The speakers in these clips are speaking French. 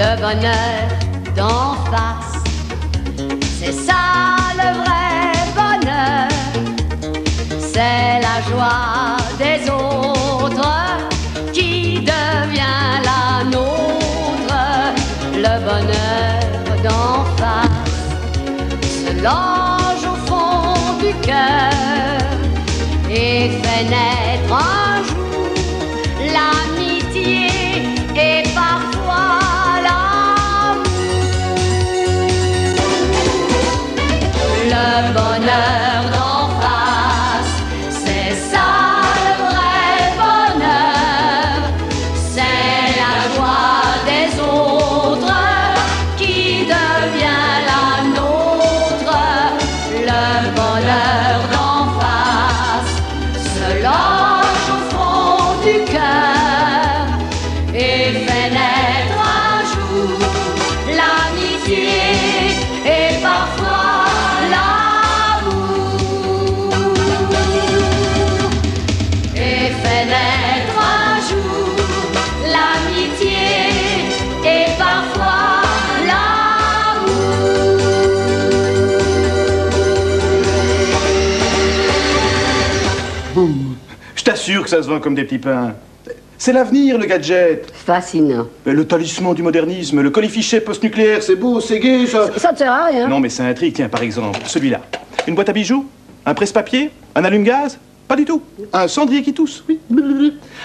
Le bonheur d'en face, c'est ça le vrai bonheur. C'est la joie des autres qui devient la nôtre. Le bonheur d'en face se loge au fond du cœur et fait naître un jour l'amitié et parfois le bonheur d'en face, c'est ça le vrai bonheur. C'est la joie des autres qui devient la nôtre. Le bonheur d'en face se loge au fond du cœur et fait naître un jour l'amitié et parfois Je t'assure que ça se vend comme des petits pains. C'est l'avenir, le gadget. Fascinant. Mais le talisman du modernisme, le colifichet post-nucléaire, c'est beau, c'est gai, ça... Ça ne sert à rien. Non, mais ça intrigue. Tiens, par exemple, celui-là. Une boîte à bijoux, un presse-papier, un allume-gaz. Pas du tout. Un cendrier qui tousse, oui.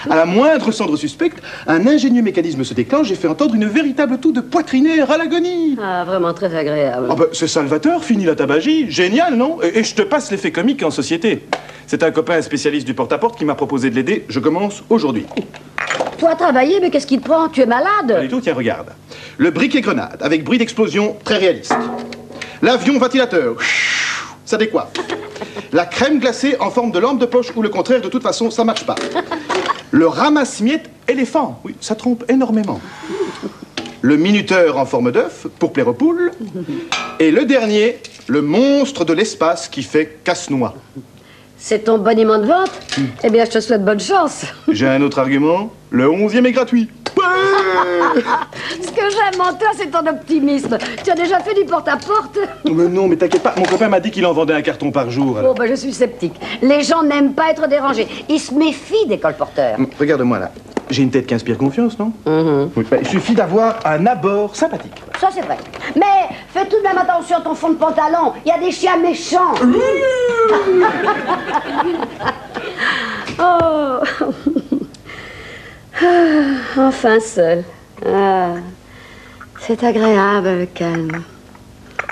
À la moindre cendre suspecte, un ingénieux mécanisme se déclenche et fait entendre une véritable toux de poitrinaire à l'agonie. Ah, vraiment très agréable. Ah ben, c'est salvateur, fini la tabagie. Génial, non? Et je te passe l'effet comique en société. C'est un copain spécialiste du porte-à-porte qui m'a proposé de l'aider. Je commence aujourd'hui. Toi, travailler, mais qu'est-ce qui te prend? Tu es malade? Pas du tout, tiens, regarde. Le briquet-grenade, avec bruit d'explosion très réaliste. L'avion ventilateur, ça décoiffe. La crème glacée en forme de lampe de poche ou le contraire, de toute façon, ça marche pas. Le ramasse-miettes éléphant, oui, ça trompe énormément. Le minuteur en forme d'œuf, pour plaire aux poules. Et le dernier, le monstre de l'espace qui fait casse-noix. C'est ton boniment de vente? Eh bien, je te souhaite bonne chance. J'ai un autre argument, le 11e est gratuit. Ce que j'aime en toi, c'est ton optimisme. Tu as déjà fait du porte-à-porte? Mais non, mais t'inquiète pas, mon copain m'a dit qu'il en vendait un carton par jour. Alors. Oh, ben je suis sceptique. Les gens n'aiment pas être dérangés. Ils se méfient des colporteurs. Regarde-moi là. J'ai une tête qui inspire confiance, non? Oui, bah, il suffit d'avoir un abord sympathique. Ça, c'est vrai. Mais fais tout de même attention à ton fond de pantalon. Il y a des chiens méchants. Oh. Enfin seul. Ah, c'est agréable le calme.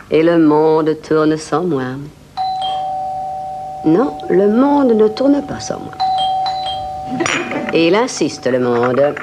Et le monde tourne sans moi. Non, le monde ne tourne pas sans moi. Et il insiste, le monde.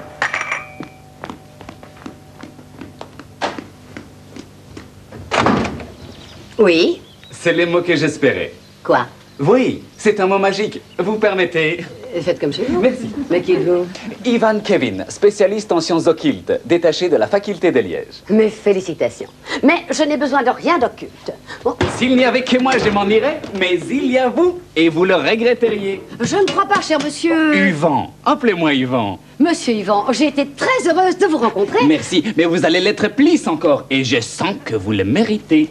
Oui? C'est les mots que j'espérais. Quoi? Oui, c'est un mot magique. Vous permettez? Faites comme chez vous. Merci. Mais qui êtes-vous? Ivan Kevin, spécialiste en sciences occultes, détaché de la faculté de Liège. Mes félicitations. Mais je n'ai besoin de rien d'occulte. Bon. S'il n'y avait que moi, je m'en irais, mais il y a vous, et vous le regretteriez. Je ne crois pas, cher monsieur. Yvan, appelez-moi Yvan. Monsieur Yvan, j'ai été très heureuse de vous rencontrer. Merci, mais vous allez l'être plus encore, et je sens que vous le méritez.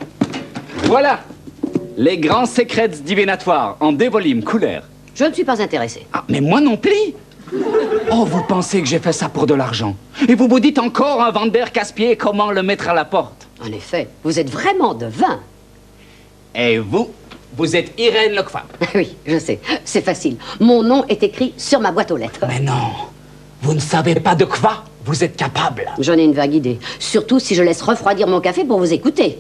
Voilà, les grands secrets divinatoires en 2 volumes couleur. Je ne suis pas intéressée. Ah, mais moi non plus. Oh, vous pensez que j'ai fait ça pour de l'argent? Et vous vous dites encore un vendeur casse-pied comment le mettre à la porte? En effet, vous êtes vraiment de vin. Et vous, vous êtes Irène Lecfa. Oui, je sais, c'est facile. Mon nom est écrit sur ma boîte aux lettres. Mais non, vous ne savez pas de quoi vous êtes capable. J'en ai une vague idée. Surtout si je laisse refroidir mon café pour vous écouter.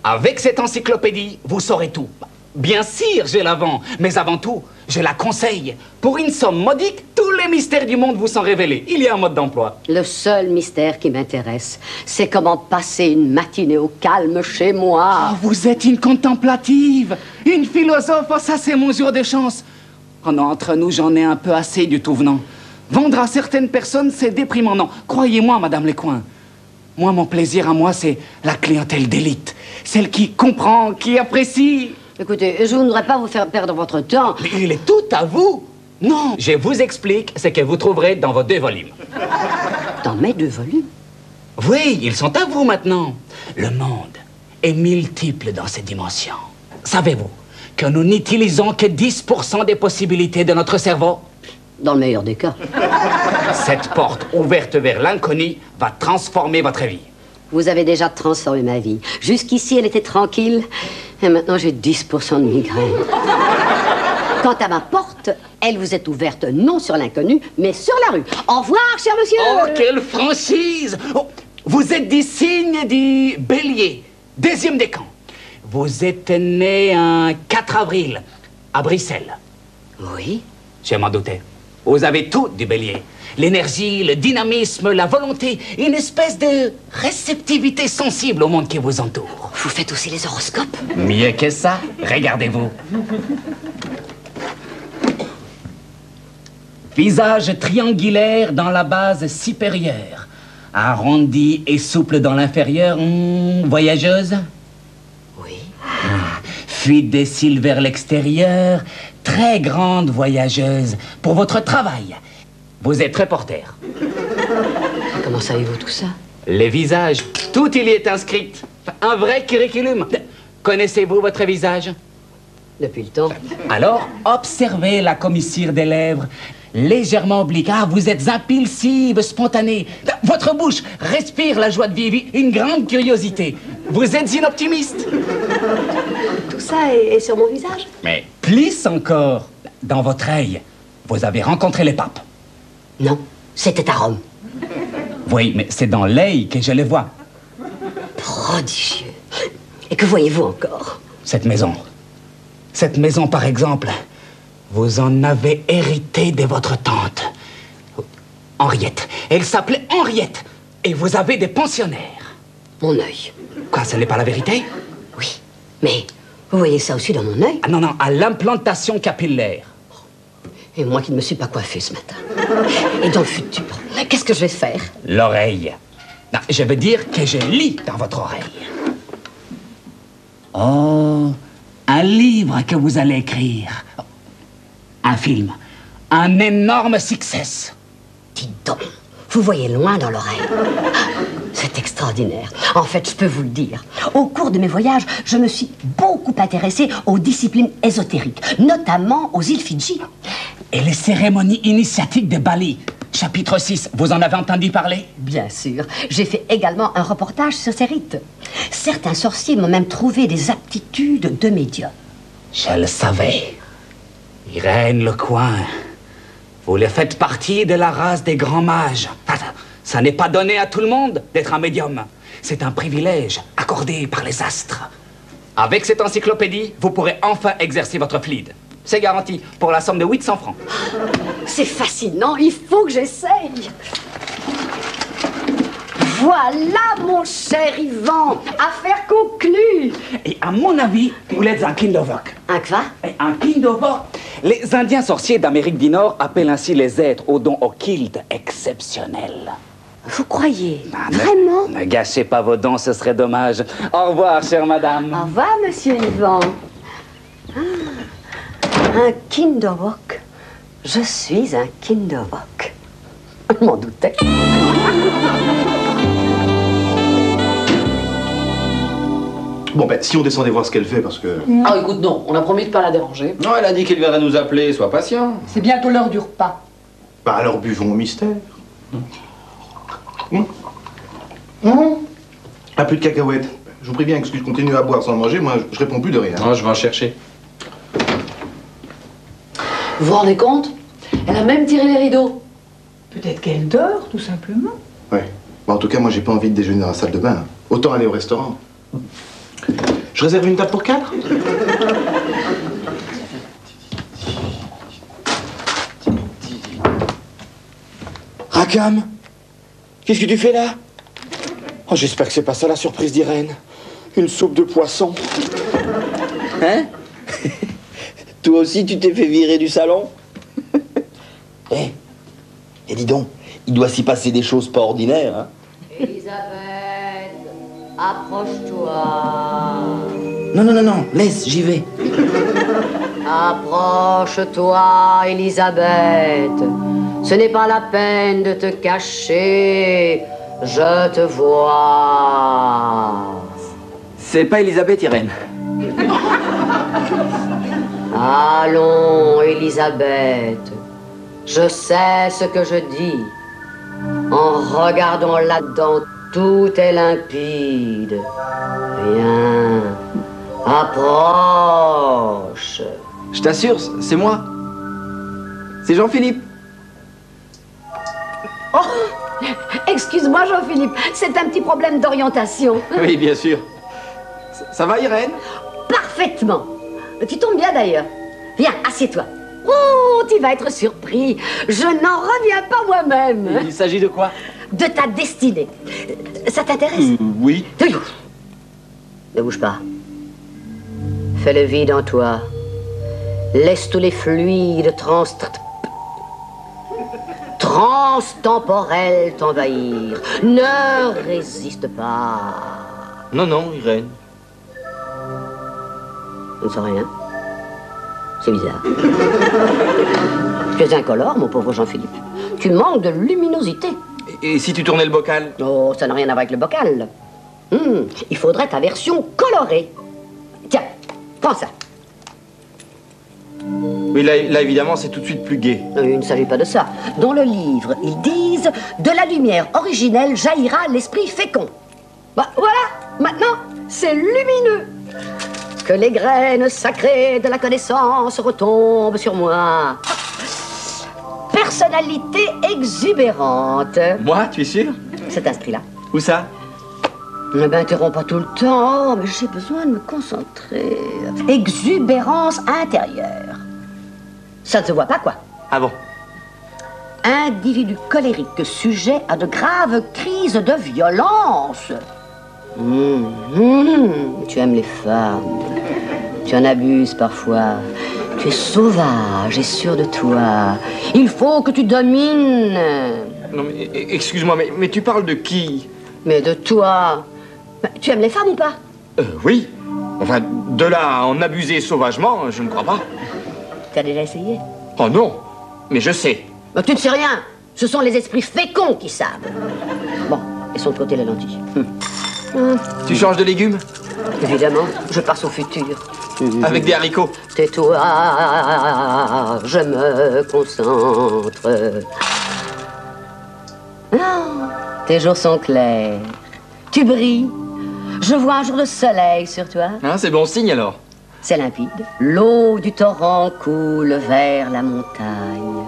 Avec cette encyclopédie, vous saurez tout. Bien sûr, je la vends, mais avant tout, je la conseille. Pour une somme modique, tous les mystères du monde vous sont révélés. Il y a un mode d'emploi. Le seul mystère qui m'intéresse, c'est comment passer une matinée au calme chez moi. Oh, vous êtes une contemplative, une philosophe. Oh, ça, c'est mon jour de chance. Oh non, entre nous, j'en ai un peu assez du tout venant. Vendre à certaines personnes, c'est déprimant. Non, croyez-moi, Madame Lecoing. Moi, mon plaisir à moi, c'est la clientèle d'élite. Celle qui comprend, qui apprécie. Écoutez, je ne voudrais pas vous faire perdre votre temps. Mais il est tout à vous. Non, je vous explique ce que vous trouverez dans vos 2 volumes. Dans mes 2 volumes? Oui, ils sont à vous maintenant. Le monde est multiple dans ses dimensions. Savez-vous que nous n'utilisons que 10% des possibilités de notre cerveau? Dans le meilleur des cas. Cette porte ouverte vers l'inconnu va transformer votre vie. Vous avez déjà transformé ma vie. Jusqu'ici, elle était tranquille. Et maintenant, j'ai 10% de migraine. Quant à ma porte, elle vous est ouverte non sur l'inconnu, mais sur la rue. Au revoir, cher monsieur. Oh, quelle franchise! Oh, vous êtes des signes du Bélier, 2e décan. Vous êtes né un 4 avril à Bruxelles. Oui. Je m'en doutais. Vous avez tout du Bélier. L'énergie, le dynamisme, la volonté, une espèce de réceptivité sensible au monde qui vous entoure. Vous faites aussi les horoscopes? Mieux que ça, regardez-vous. Visage triangulaire dans la base supérieure, arrondi et souple dans l'inférieur, voyageuse. Oui. Fuite des cils vers l'extérieur, très grande voyageuse pour votre travail. Vous êtes reporter. Comment savez-vous tout ça? Les visages, tout il y est inscrit. Un vrai curriculum. Connaissez-vous votre visage? Depuis le temps. Alors, observez la commissure des lèvres, légèrement oblique. Ah, vous êtes impulsive, spontanée. Votre bouche respire la joie de vivre, une grande curiosité. Vous êtes une optimiste. Tout ça est sur mon visage? Mais plus encore, dans votre œil, vous avez rencontré les papes. Non, c'était à Rome. Oui, mais c'est dans l'œil que je les vois. Prodigieux. Et que voyez-vous encore? Cette maison. Cette maison, par exemple, vous en avez hérité de votre tante. Henriette. Elle s'appelait Henriette. Et vous avez des pensionnaires. Mon œil. Quoi, ce n'est pas la vérité? Oui, mais vous voyez ça aussi dans mon œil? Ah non, non, à l'implantation capillaire. Et moi qui ne me suis pas coiffée ce matin. Et dans le futur, qu'est-ce que je vais faire? L'oreille. Non, je veux dire que je lis dans votre oreille. Oh, un livre que vous allez écrire. Un film. Un énorme succès. Dites donc, vous voyez loin dans l'oreille. C'est extraordinaire. En fait, je peux vous le dire. Au cours de mes voyages, je me suis beaucoup intéressée aux disciplines ésotériques, notamment aux îles Fidji. Et les cérémonies initiatiques de Bali. Chapitre 6, vous en avez entendu parler? Bien sûr. J'ai fait également un reportage sur ces rites. Certains sorciers m'ont même trouvé des aptitudes de médium. Je le savais. Irène Lecoin, vous le faites partie de la race des grands mages. Ça n'est pas donné à tout le monde d'être un médium. C'est un privilège accordé par les astres. Avec cette encyclopédie, vous pourrez enfin exercer votre fluide. C'est garanti pour la somme de 800 francs. C'est fascinant, il faut que j'essaye. Voilà, mon cher Yvan, affaire conclue. Et à mon avis, vous êtes un Kindovok. Un quoi? Un Kindovok. Les Indiens sorciers d'Amérique du Nord appellent ainsi les êtres aux dons occultes exceptionnels. Vous croyez? Vraiment? Ne gâchez pas vos dons, ce serait dommage. Au revoir, chère madame. Au revoir, monsieur Yvan. Un Kindovok. Je suis un Kindovok. Je m'en doutais. Bon, ben, si on descendait voir ce qu'elle fait, parce que... Ah, écoute, non, on a promis de pas la déranger. Non, elle a dit qu'elle viendrait nous appeler, sois patient. C'est bientôt l'heure du repas. Bah alors buvons au mystère. Ah, plus de cacahuètes. Je vous prie bien que si je continue à boire sans manger, moi, je réponds plus de rien. Non, je vais en chercher. Vous vous rendez compte? Elle a même tiré les rideaux. Peut-être qu'elle dort, tout simplement. Ouais. Bah, en tout cas, moi, j'ai pas envie de déjeuner dans la salle de bain. Autant aller au restaurant. Je réserve une table pour 4? Rakam, qu'est-ce que tu fais là? Oh, j'espère que c'est pas ça la surprise d'Irène. Une soupe de poisson. Hein? Toi aussi, tu t'es fait virer du salon? Eh, dis donc, il doit s'y passer des choses pas ordinaires, hein? Elisabeth, approche-toi. Non, laisse, j'y vais. Approche-toi, Elisabeth. Ce n'est pas la peine de te cacher. Je te vois. C'est pas Elisabeth, Irène. Allons, Elisabeth. Je sais ce que je dis. En regardant là-dedans, tout est limpide. Viens, approche. Je t'assure, c'est moi. C'est Jean-Philippe. Oh, excuse-moi, Jean-Philippe, c'est un petit problème d'orientation. Oui, bien sûr. Ça va, Irène? Parfaitement. Tu tombes bien d'ailleurs. Viens, assieds-toi. Oh, tu vas être surpris. Je n'en reviens pas moi-même. Il s'agit de quoi? De ta destinée. Ça t'intéresse? Oui. Ne bouge pas. Fais le vide en toi. Laisse tous les fluides transtemporels t'envahir. Ne résiste pas. Non, Irène. Je ne sens rien. C'est bizarre. Tu es incolore, mon pauvre Jean-Philippe. Tu manques de luminosité. Et si tu tournais le bocal? Oh, ça n'a rien à voir avec le bocal. Il faudrait ta version colorée. Tiens, prends ça. Oui, là évidemment, c'est tout de suite plus gai. Il ne s'agit pas de ça. Dans le livre, ils disent « De la lumière originelle jaillira l'esprit fécond ». Bah, voilà, maintenant, c'est lumineux. Que les graines sacrées de la connaissance retombent sur moi. Personnalité exubérante. Moi, tu es sûr? C'est inscrit là. Où ça? Ne m'interromps pas tout le temps, mais j'ai besoin de me concentrer. Exubérance intérieure. Ça ne se voit pas, quoi. Ah bon? Individu colérique sujet à de graves crises de violence. Tu aimes les femmes. Tu en abuses parfois. Tu es sauvage et sûr de toi. Il faut que tu domines. Non, mais excuse-moi, mais tu parles de qui? Mais de toi. Tu aimes les femmes ou pas? Oui. Enfin, de là à en abuser sauvagement, je ne crois pas. Tu as déjà essayé? Oh non, mais je sais. Mais tu ne sais rien. Ce sont les esprits féconds qui savent. Bon, laissons de côté les lentilles. Tu changes de légumes? Évidemment, je passe au futur. Avec des haricots? Tais-toi, je me concentre. Non, tes jours sont clairs. Tu brilles. Je vois un jour de soleil sur toi. Ah, c'est bon signe alors. C'est limpide. L'eau du torrent coule vers la montagne.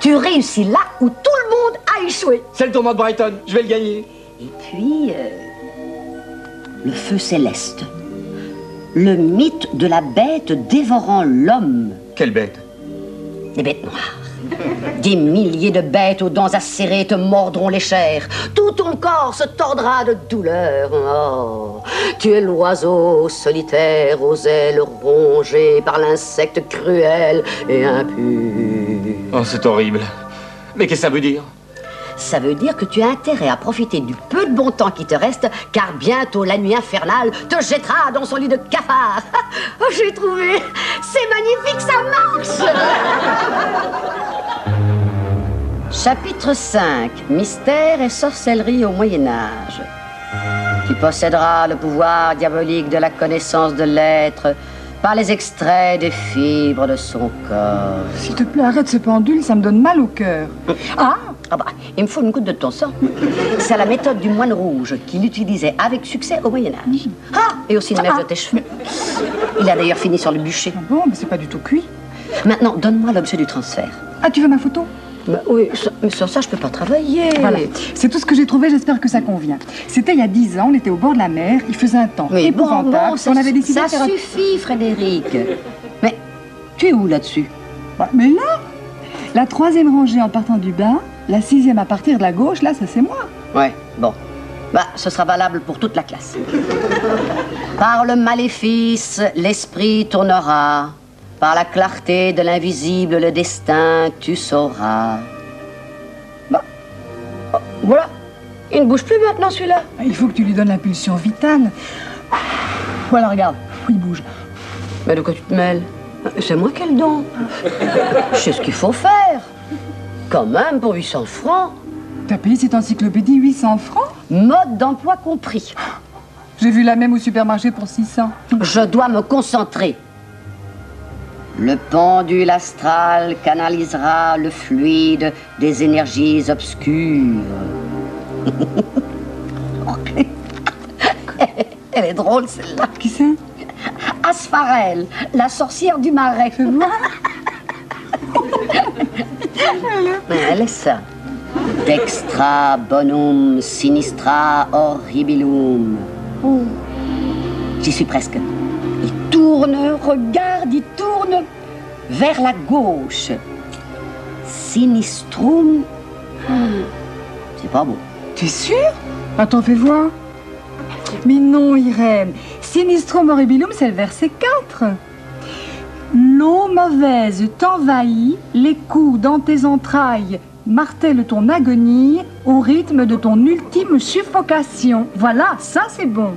Tu réussis là où tout le monde a échoué. C'est le tournoi de Brighton, je vais le gagner. Et puis, le feu céleste. Le mythe de la bête dévorant l'homme. Quelle bête? Des bêtes noires. Des milliers de bêtes aux dents acérées te mordront les chairs. Tout ton corps se tordra de douleur. Oh, tu es l'oiseau solitaire aux ailes rongées par l'insecte cruel et impur. Oh, c'est horrible. Mais qu'est-ce que ça veut dire? Ça veut dire que tu as intérêt à profiter du peu de bon temps qui te reste, car bientôt la nuit infernale te jettera dans son lit de cafard. Oh, j'ai trouvé. C'est magnifique, ça marche. Chapitre 5. Mystère et sorcellerie au Moyen-Âge. Tu posséderas le pouvoir diabolique de la connaissance de l'être par les extraits des fibres de son corps. S'il te plaît, arrête ce pendule, ça me donne mal au cœur. Ah bah, il me faut une goutte de ton sang. C'est la méthode du moine rouge qu'il utilisait avec succès au Moyen-Âge. Ah, et aussi une mèche de tes cheveux. Il a d'ailleurs fini sur le bûcher. Ah bon, mais c'est pas du tout cuit. Maintenant, donne-moi l'objet du transfert. Ah, tu veux ma photo? Bah, oui, mais sans ça, je peux pas travailler. Voilà, c'est tout ce que j'ai trouvé, j'espère que ça convient. C'était il y a 10 ans, on était au bord de la mer, il faisait un temps épouvantable. Ça, on avait décidé ça de faire suffit, Frédéric. Mais tu es où là-dessus? Bah, mais là, la 3e rangée en partant du bas, la 6e à partir de la gauche, là, ça c'est moi. Ouais, bon. Bah, ce sera valable pour toute la classe. Par le maléfice, l'esprit tournera. Par la clarté de l'invisible, le destin, tu sauras. Bah, voilà. Il ne bouge plus maintenant, celui-là. Il faut que tu lui donnes l'impulsion vitale. Voilà, regarde, il bouge. Mais de quoi tu te mêles? C'est moi qui ai le don. Je sais ce qu'il faut faire. Quand même, pour 800 francs. T'as payé cette encyclopédie 800 francs? Mode d'emploi compris. J'ai vu la même au supermarché pour 600. Je dois me concentrer. Le pendule astral canalisera le fluide des énergies obscures. Elle est drôle, celle-là. Qui c'est? Aspharelle, la sorcière du marais. C'est moi? Elle est ça. Dextra bonum sinistra horribilum. Oh, j'y suis presque. Il tourne, regarde, il tourne vers la gauche. Sinistrum. C'est pas beau. T'es sûr? Attends, fais voir. Mais non, Irène. Sinistrum horribilum, c'est le verset 4. L'eau mauvaise t'envahit, les coups dans tes entrailles martèlent ton agonie au rythme de ton ultime suffocation. Voilà, ça c'est bon.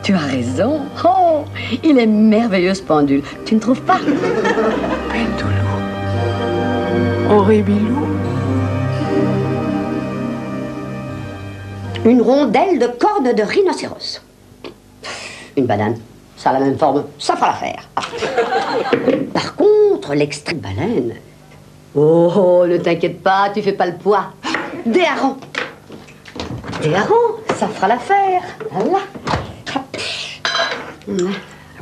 Tu as raison. Oh, il est merveilleux ce pendule. Tu ne trouves pas? Horribilum. Une rondelle de corne de rhinocéros. Une banane, ça a la même forme, ça fera l'affaire. Ah. Par contre, l'extrait de baleine... Oh, ne t'inquiète pas, tu fais pas le poids. Des harengs. Des harengs, ça fera l'affaire. Voilà.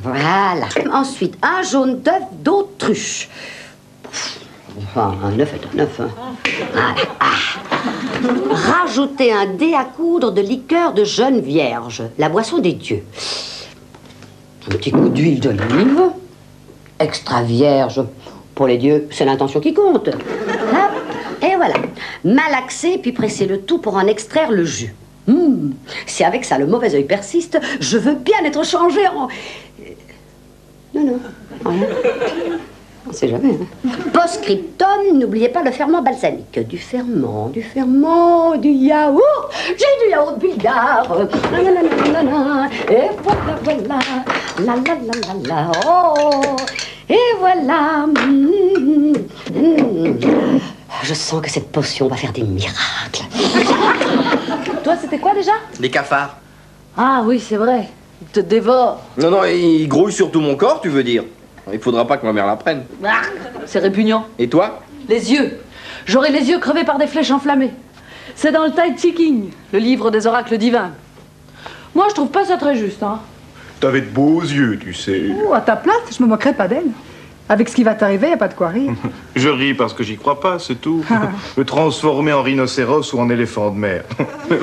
Voilà. Ensuite, un jaune d'œuf d'autruche. Enfin, un œuf est un œuf. Hein. Voilà. Ah. Rajoutez un dé à coudre de liqueur de jeune vierge, la boisson des dieux. Un petit coup d'huile d'olive. Extra vierge. Pour les dieux, c'est l'intention qui compte. Hop, et voilà. Malaxer, puis presser le tout pour en extraire le jus. Si avec ça le mauvais œil persiste, je veux bien être changé en... Non, rien. On sait jamais. Hein. Post-scriptum, n'oubliez pas le ferment balsamique. Du ferment, du yaourt. J'ai du yaourt bulgare. Et voilà. La. Oh. Et voilà. Je sens que cette potion va faire des miracles. Toi, c'était quoi déjà? Les cafards. Ah oui, c'est vrai. Ils te dévorent. Non, ils grouillent sur tout mon corps, tu veux dire. Il faudra pas que ma mère l'apprenne. Ah, c'est répugnant. Et toi? Les yeux. J'aurai les yeux crevés par des flèches enflammées. C'est dans le Tai Chi King, le livre des oracles divins. Moi, je trouve pas ça très juste, hein. T'avais de beaux yeux, tu sais. Oh, à ta place, je me moquerais pas d'elle. Avec ce qui va t'arriver, y a pas de quoi rire. Je ris parce que j'y crois pas, c'est tout. Me transformer en rhinocéros ou en éléphant de mer.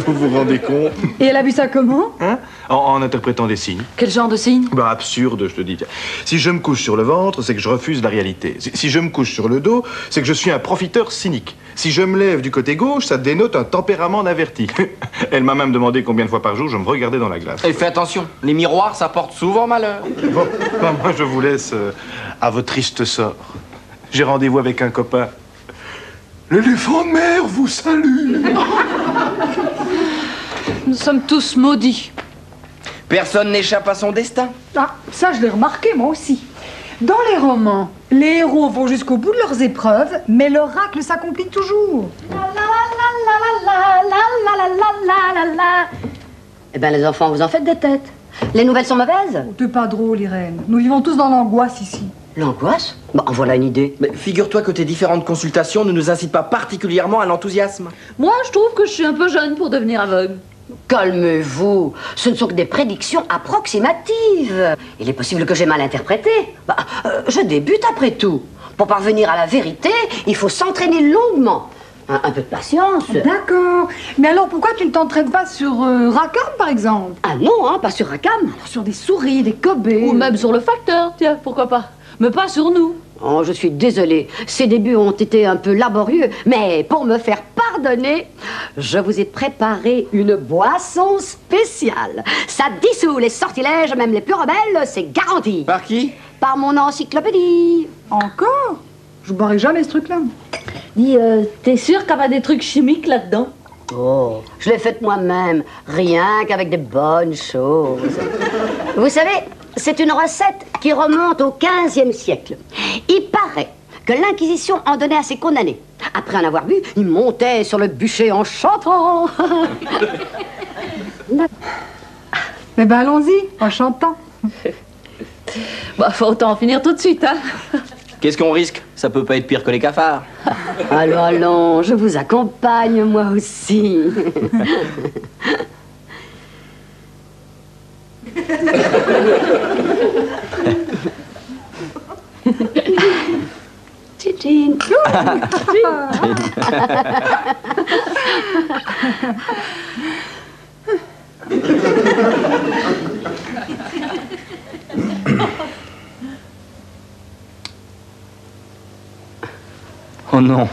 Vous vous rendez compte? Et elle a vu ça comment? Hein? En interprétant des signes. Quel genre de signe? Bah absurde, je te dis. Si je me couche sur le ventre, c'est que je refuse la réalité. Si je me couche sur le dos, c'est que je suis un profiteur cynique. Si je me lève du côté gauche, ça dénote un tempérament averti. Elle m'a même demandé combien de fois par jour je me regardais dans la glace. Et fais attention, les miroirs, ça porte souvent malheur. Bon, bah, moi je vous laisse à votre triste sort. J'ai rendez-vous avec un copain. L'éléphant de mer vous salue. Nous sommes tous maudits. Personne n'échappe à son destin. Ah, ça je l'ai remarqué moi aussi. Dans les romans, les héros vont jusqu'au bout de leurs épreuves, mais l'oracle s'accomplit toujours. Eh bien, les enfants, vous en faites des têtes. Les nouvelles sont mauvaises? Oh, t'es pas drôle, Irène. Nous vivons tous dans l'angoisse ici. L'angoisse? Bon, en voilà une idée. Mais figure-toi que tes différentes consultations ne nous incitent pas particulièrement à l'enthousiasme. Moi, je trouve que je suis un peu jeune pour devenir aveugle. Calmez-vous, ce ne sont que des prédictions approximatives. Il est possible que j'ai mal interprété. Je débute après tout. Pour parvenir à la vérité, il faut s'entraîner longuement. Un peu de patience. D'accord. Mais alors pourquoi tu ne t'entraînes pas sur Rackham, par exemple? Ah non, hein, pas sur Rackham. Sur des souris, des gobets. Ou même sur le facteur, tiens, pourquoi pas. Mais pas sur nous. Oh, je suis désolée. Ces débuts ont été un peu laborieux, mais pour me faire pardonner, je vous ai préparé une boisson spéciale. Ça dissout les sortilèges, même les plus rebelles, c'est garanti. Par qui? Par mon encyclopédie. Encore? Je boirai jamais ce truc-là. Dis, t'es sûr qu'il y a des trucs chimiques là-dedans? Oh, je l'ai faite moi-même, rien qu'avec des bonnes choses. Vous savez, C'est une recette qui remonte au XVe siècle. Il paraît que l'Inquisition en donnait à ses condamnés. Après en avoir bu, ils montaient sur le bûcher en chantant. Eh ben allons-y, en chantant. Bah, faut autant en finir tout de suite, hein. Qu'est-ce qu'on risque? Ça peut pas être pire que les cafards. Allons, allons, je vous accompagne, moi aussi. Tchitchine. Oh non.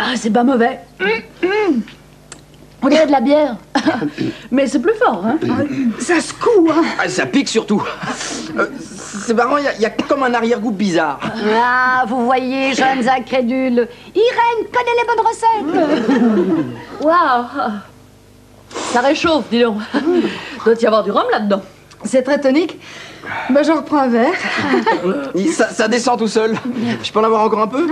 Ah, c'est pas mauvais. On dirait de la bière. Mais c'est plus fort, hein. Ça secoue, hein. Ah, ça pique surtout. C'est marrant, il y a comme un arrière-goût bizarre. Ah, vous voyez, jeunes incrédules, Irène connaît les bonnes recettes. Waouh. Ça réchauffe, dis donc. Doit y avoir du rhum là-dedans. C'est très tonique. Ben j'en reprends un verre. Ça descend tout seul. Je peux en avoir encore un peu?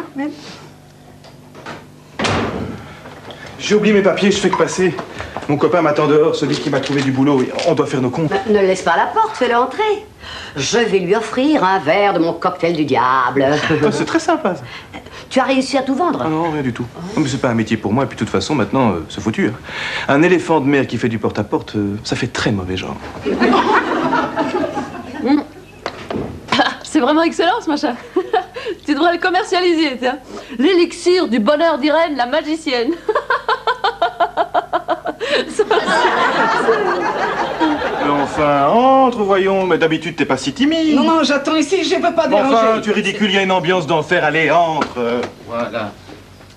J'ai oublié mes papiers, je fais que passer. Mon copain m'attend dehors, celui qui m'a trouvé du boulot. On doit faire nos comptes. Ne laisse pas la porte, fais-le entrer. Je vais lui offrir un verre de mon cocktail du diable. Oh, c'est très sympa, ça. Tu as réussi à tout vendre? Ah non, rien du tout. Oh, mais c'est pas un métier pour moi, et puis de toute façon, maintenant, c'est foutu. Hein. Un éléphant de mer qui fait du porte-à-porte, ça fait très mauvais genre. C'est vraiment excellent, ce machin. Tu devrais le commercialiser, tiens. L'élixir du bonheur d'Irène, la magicienne. Mais enfin, entre, voyons. Mais d'habitude, t'es pas si timide. Non, non, j'attends ici, je veux pas déranger. Enfin, tu es ridicule, il y a une ambiance d'enfer. Allez, entre. Voilà.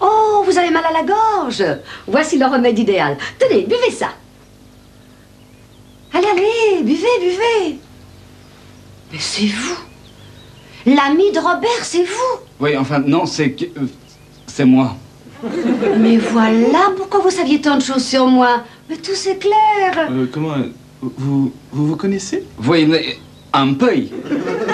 Oh, vous avez mal à la gorge. Voici le remède idéal. Tenez, buvez ça. Allez, allez, buvez, buvez. Mais c'est vous. L'ami de Robert, c'est vous. Oui, enfin, non, c'est que... c'est moi. Mais voilà pourquoi vous saviez tant de choses sur moi. Mais tout c'est clair. Comment... Vous connaissez? Oui, mais un peu.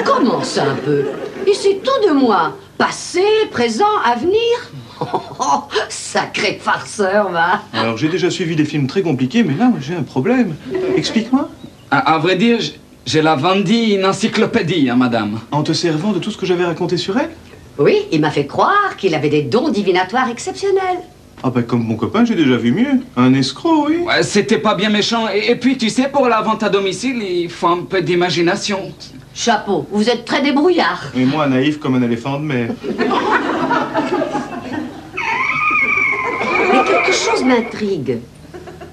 Comment ça un peu? Il sait tout de moi. Passé, présent, avenir. Oh, sacré farceur, va. Alors, j'ai déjà suivi des films très compliqués, mais là, j'ai un problème. Explique-moi. À vrai dire, j'ai la vendie une encyclopédie, hein, madame. En te servant de tout ce que j'avais raconté sur elle? Oui, il m'a fait croire qu'il avait des dons divinatoires exceptionnels. Ah bah comme mon copain, j'ai déjà vu mieux. Un escroc, oui. Ouais, c'était pas bien méchant. Et puis, tu sais, pour la vente à domicile, il faut un peu d'imagination. Chapeau, vous êtes très débrouillard. Et moi, naïf comme un éléphant de mer. Mais quelque chose m'intrigue.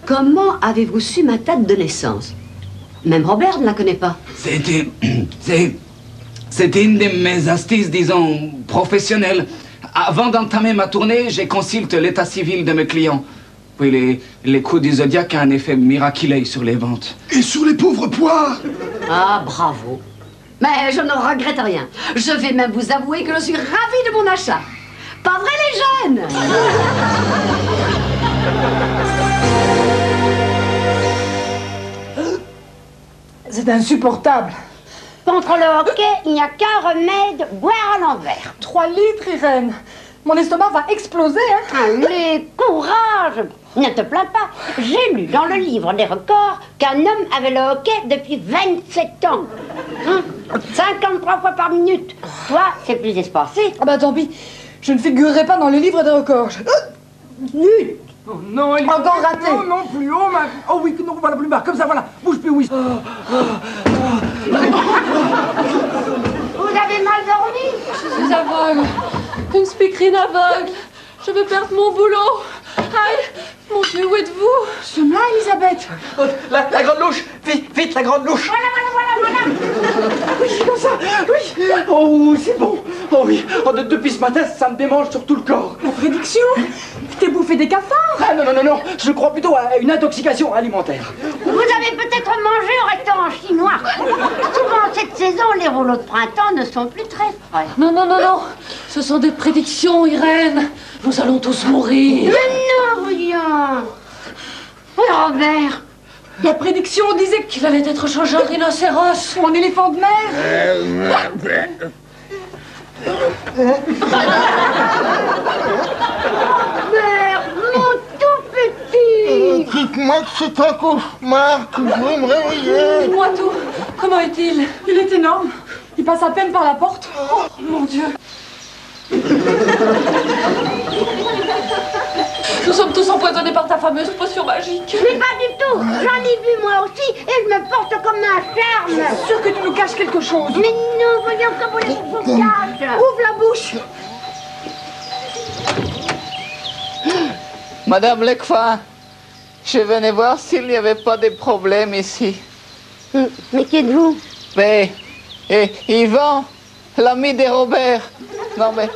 Comment avez-vous su ma date de naissance? Même Robert ne la connaît pas. C'était une de mes astuces, disons, professionnelles. Avant d'entamer ma tournée, je consulte l'état civil de mes clients. Puis les coups du zodiaque ont un effet miraculeux sur les ventes. Et sur les pauvres poires? Ah, bravo. Mais je ne regrette rien. Je vais même vous avouer que je suis ravie de mon achat. Pas vrai, les jeunes? C'est insupportable. Contre le hockey, il n'y a qu'un remède, boire à l'envers. 3 litres, Irène. Mon estomac va exploser, hein. Allez, courage. Ne te plains pas. J'ai lu dans le livre des records qu'un homme avait le hockey depuis 27 ans. 53 fois par minute. Toi, c'est plus espacé. Ah bah tant pis. Je ne figurerai pas dans le livre des records. Nul. Oh non, il Encore raté. Non, non, plus haut, ma... Oh oui, non, voilà, plus bas, comme ça, voilà. Bouge plus, oui. Vous avez mal dormi? Je suis aveugle. Une speakerine aveugle. Je vais perdre mon boulot. Aïe, mon Dieu, où êtes-vous? Je suis là, Elisabeth. Oh, la grande louche. Vite, vite, la grande louche. Voilà. Oui, comme ça, oui. Oh, c'est bon. Oh oui, oh, depuis ce matin, ça me démange sur tout le corps. La prédiction. t'es bouffé des cafards. Ah non, non, non, non, je crois plutôt à une intoxication alimentaire. Vous avez peut-être mangé au restaurant chinois. Souvent, cette saison, les rouleaux de printemps ne sont plus très frais. Non, non, non, non. Ce sont des prédictions, Irène. Nous allons tous mourir. Mais non, voyons. Oui, Robert. La prédiction disait Qu'il allait être changé en rhinocéros. ou en éléphant de mer. Robert, mon tout petit. Dites-moi que c'est un cauchemar, que je vais me réveiller. Dis-moi tout. Comment est-il? Il est énorme. Il passe à peine par la porte. Oh, mon Dieu. Nous sommes tous empoisonnés par ta fameuse potion magique. Mais pas du tout. J'en ai bu moi aussi et je me porte comme un charme. Sûr que tu nous caches quelque chose. Mais non, voyons comment les choses cachent. Ouvre la bouche. Madame Lecfin, je venais voir s'il n'y avait pas de problème ici. Mais qui êtes-vous? Mais, Yvan, l'ami de Robert. Non mais,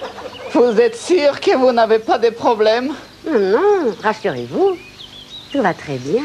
vous êtes sûr que vous n'avez pas de problème? Non, non, rassurez-vous. Tout va très bien.